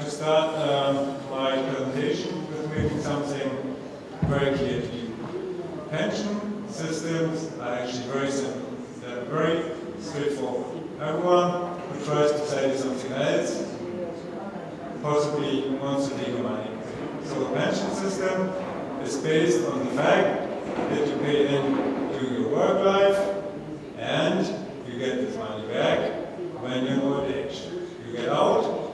to start my presentation with making something very clear to you. Pension systems are actually very simple. They're very straightforward. Everyone who tries to sell you something else possibly wants to take your money. So the pension system is based on the fact that you pay in during your work life and you get this money back when you're in old age. You get out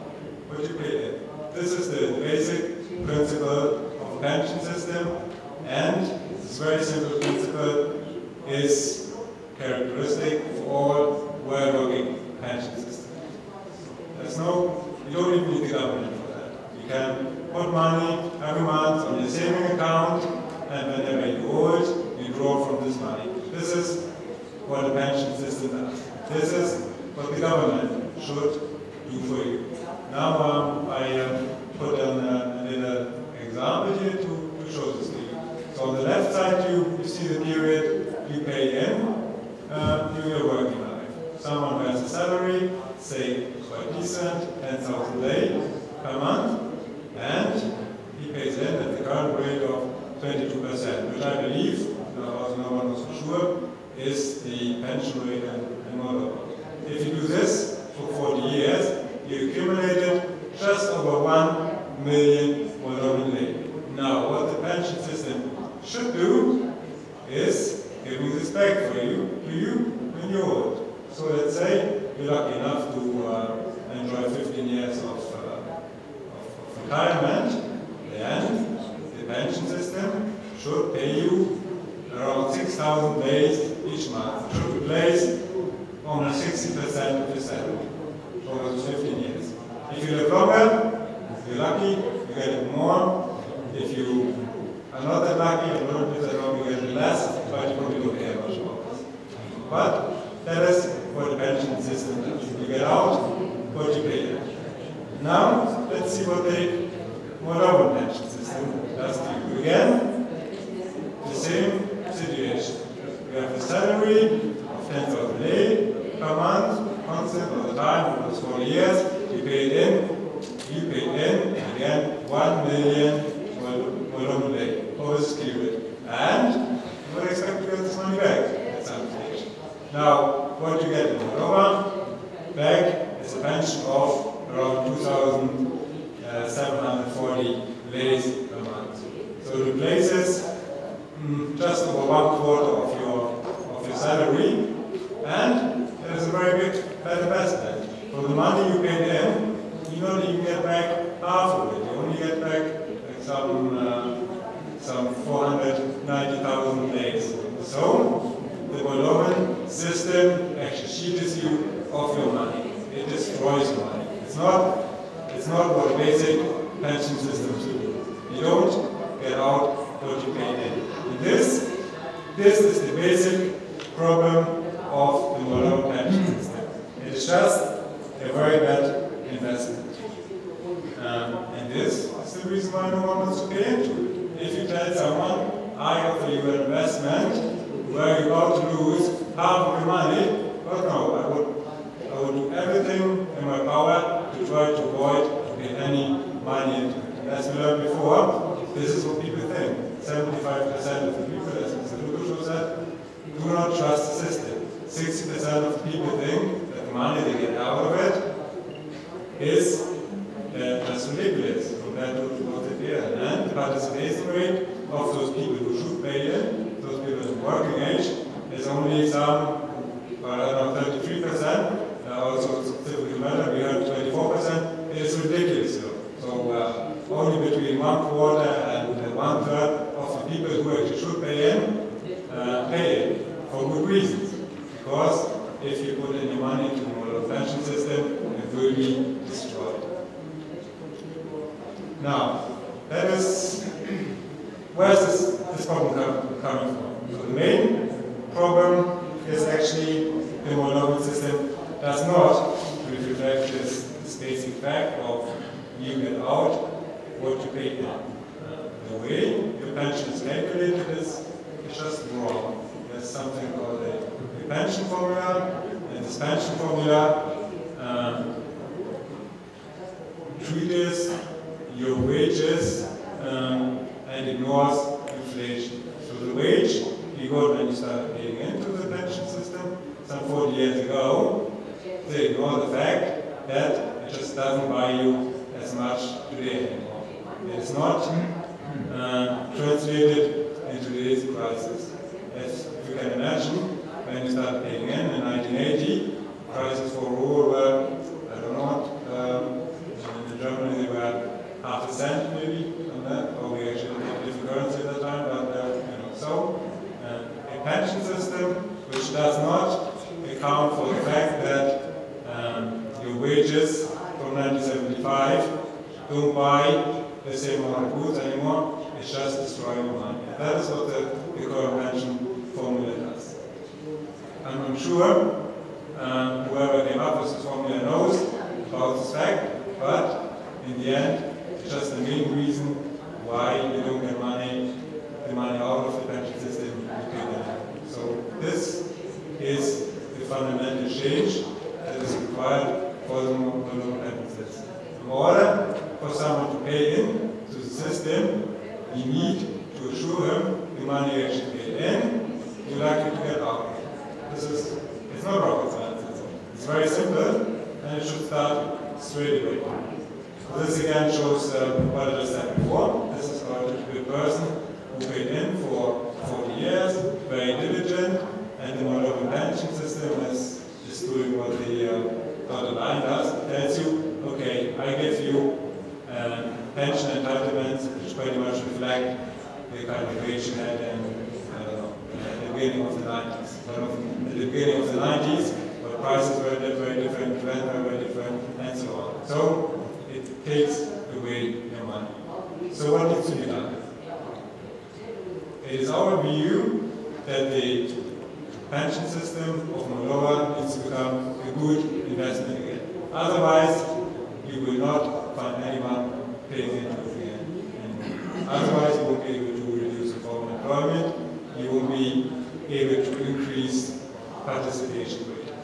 what you pay in. This is the basic principle of the pension system, and this very simple principle is characteristic for all well-working pension systems. You don't even need the government for that. You can put money every month on your saving account, and whenever you're old, you draw from this money. This is what a pension system does. This is what the government should do for you. Now I put a little example here to show this to you. So on the left side you see the period you pay in during your working life. Someone who has a salary, say quite decent, 10,000 lei per month, and he pays in at the current rate of 22%, which I believe, no one knows for sure, is the pension rate in Moldova. If you do this for 40 years, you accumulated just over 1 million Moldovan lei. Now, what the pension system should do is giving this back to you when you're old. So let's say you're lucky enough to enjoy 15 years of retirement, then the pension system should pay you around 6,000 days each month. It should replace almost 60% of your salary over those 15 years. If you live longer, if you're lucky, you get it more. If you are not that lucky and don't live that long, you get it less, but you probably don't care much about this. But that is what the pension system does. You get out what you pay in. Now, let's see what the Moldovan pension system does to you. Again, the same situation. You have a salary of 10,000 lei per month, constant all the time, for those 40 years. You paid in, again, 1 million Moldovan lei over this period. And you would expect to get this money back at some stage. Now, what you get in Moldova back is a pension of around 2,740 leis per month. So it replaces just over 1/4 of your salary, and it is a very big investment. For the money you paid in, you don't even get back half of it. You only get back like some 490,000 leis. So the Moldovan system actually cheats you of your money. It destroys your money. It's not what basic pension systems do. You don't get out what you paid in. And this is the basic problem of the Moldovan pension system. It is just a very bad investment. And this is the reason why no one wants to pay into it. If you tell someone, I offer you an investment where you're about to lose half of your money, but no, I would do everything in my power to try to avoid putting any money into it. And as we learned before, this is what people think. 75% of the people, as Mr. Lukasz said, do not trust the system. 60% of the people think that the money they get out of it is just ridiculous compared to what they pay in. And the participation rate of those people who should pay in, those people in working age, is only some, well, I don't know, 33%. Also, typically matter, we heard 24%. It's ridiculous. So only between 1/4 and 1/3 of the people who actually should pay in for good reasons. Because if you put any money into the Moldovan pension system, it will be destroyed. Now, where's this problem coming from? So the main problem is actually the Moldovan system does not reflect this basic fact of you get out what you paid in. The way your pension is calculated is just wrong. There's something called a pension formula, and this pension formula treats be good when you start paying into the pension system some 40 years ago. They ignore the fact that it just doesn't buy you as much today anymore. It is not translated into today's prices. As you can imagine, when you start paying in 1980, prices for rural were, I don't know, in Germany they were half a cent maybe on that, or we actually had a different currency at that time, but you know, so a pension system which does not account for the fact that your wages from 1975 don't buy the same amount of goods anymore, it's just destroying your money. That is what the current pension formula does. I'm sure whoever came up with this formula knows about this fact, but in the end, it's just the main reason why you don't get the money out of the pension system you pay in. So this is the fundamental change that is required for the Moldova pension system. In order for someone to pay in to the system, you need to assure him the money you actually paid in, you're likely to get out. It's not rocket science. It's very simple, and it should start straight away. So this again shows what I just said before. This is our typical person who paid in for 40 years, very diligent, and the Moldovan pension system is doing what the dotted line does. It tells you, okay, I give you pension entitlements which pretty much reflect the kind of wage you had in, I don't know, at the beginning of the 90s. At the beginning of the 90s, where prices were very different, rent were very different, and so on. So it takes away your money. So what needs to be done? It is our view that the pension system of Moldova needs to become a good investment again. Otherwise, you will not find anyone paying into it again. And otherwise, you won't be able to reduce the form of employment. You won't be able to increase participation rate.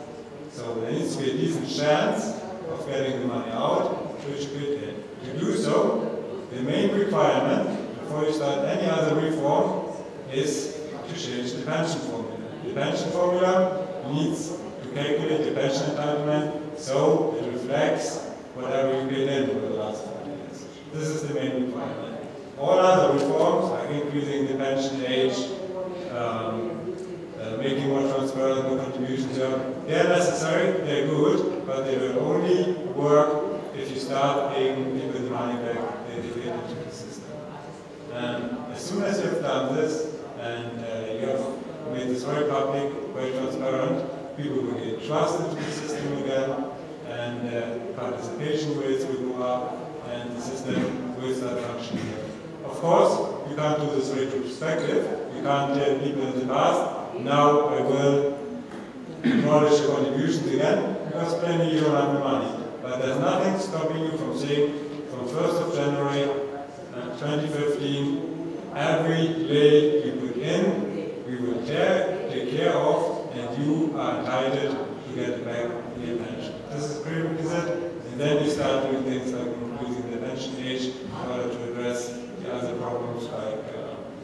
So there needs to be a decent chance of getting the money out, which you put in. To do so, the main requirement before you start any other reform is to change the pension formula. The pension formula needs to calculate the pension entitlement so it reflects whatever you paid in over the last 40 years. This is the main requirement. All other reforms, like increasing the pension age, making more transparent the contributions, they are necessary, they are good, but they will only work if you start paying people the money back they get into the system. As soon as you have done this, and you have made this very public, very transparent, people will get trust into the system again, and participation rates will go up, and the system will start functioning again. Of course, you can't do this retrospective. You can't tell people in the past, now I will acknowledge the contributions again, because plainly you don't have the money. But there's nothing stopping you from saying, from 1st of January 2015, every lei you put in, we will take care of, and you are entitled to get it back in your pension. This is prerequisite, and then you start doing things like increasing the pension age in order to address the other problems like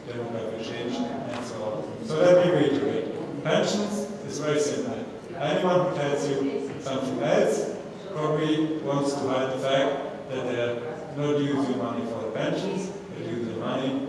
demographic change and so on. So let me reiterate. Pensions is very simple. Anyone who tells you something else probably wants to hide the fact that they're not using money for the pensions, they're using money